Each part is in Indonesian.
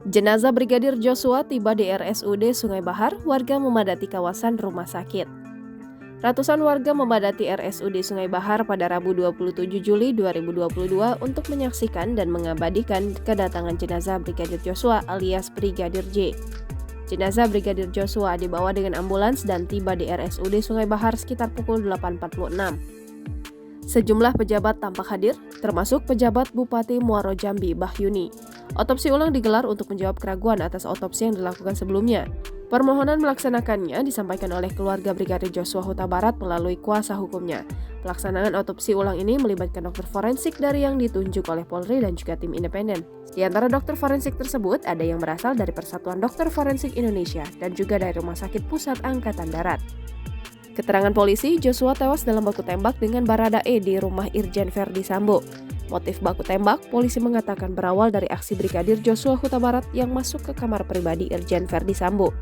Jenazah Brigadir Joshua tiba di RSUD Sungai Bahar, warga memadati kawasan rumah sakit. Ratusan warga memadati RSUD Sungai Bahar pada Rabu 27 Juli 2022 untuk menyaksikan dan mengabadikan kedatangan jenazah Brigadir Joshua alias Brigadir J. Jenazah Brigadir Joshua dibawa dengan ambulans dan tiba di RSUD Sungai Bahar sekitar pukul 8.46. Sejumlah pejabat tampak hadir, termasuk pejabat Bupati Muaro Jambi, Bahyuni. Otopsi ulang digelar untuk menjawab keraguan atas otopsi yang dilakukan sebelumnya. Permohonan melaksanakannya disampaikan oleh keluarga Brigadir Joshua Huta Barat melalui kuasa hukumnya. Pelaksanaan otopsi ulang ini melibatkan dokter forensik dari yang ditunjuk oleh Polri dan juga tim independen. Di antara dokter forensik tersebut, ada yang berasal dari Persatuan Dokter Forensik Indonesia dan juga dari Rumah Sakit Pusat Angkatan Darat. Keterangan polisi, Joshua tewas dalam baku tembak dengan Baradae di rumah Irjen Verdi Sambo. Motif baku tembak, polisi mengatakan berawal dari aksi Brigadir Joshua Huta Barat yang masuk ke kamar pribadi Irjen Verdi Sambo.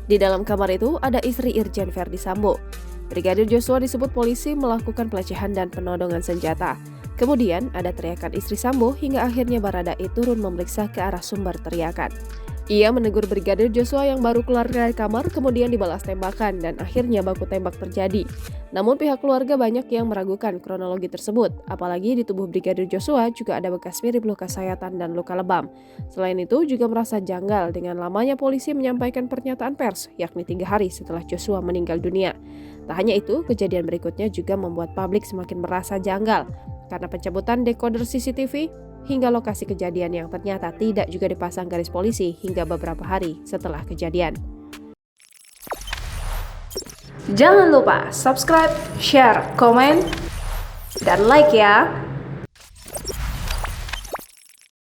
Di dalam kamar itu ada istri Irjen Verdi Sambo. Brigadir Joshua disebut polisi melakukan pelecehan dan penodongan senjata. Kemudian ada teriakan istri Sambo hingga akhirnya Baradae turun memeriksa ke arah sumber teriakan. Ia menegur Brigadir Joshua yang baru keluar dari kamar, kemudian dibalas tembakan dan akhirnya baku tembak terjadi. Namun pihak keluarga banyak yang meragukan kronologi tersebut, apalagi di tubuh Brigadir Joshua juga ada bekas mirip luka sayatan dan luka lebam. Selain itu juga merasa janggal dengan lamanya polisi menyampaikan pernyataan pers, yakni 3 hari setelah Joshua meninggal dunia. Tak hanya itu, kejadian berikutnya juga membuat publik semakin merasa janggal karena pencabutan dekoder CCTV hingga lokasi kejadian yang ternyata tidak juga dipasang garis polisi hingga beberapa hari setelah kejadian. Jangan lupa subscribe, share, komen, dan like ya!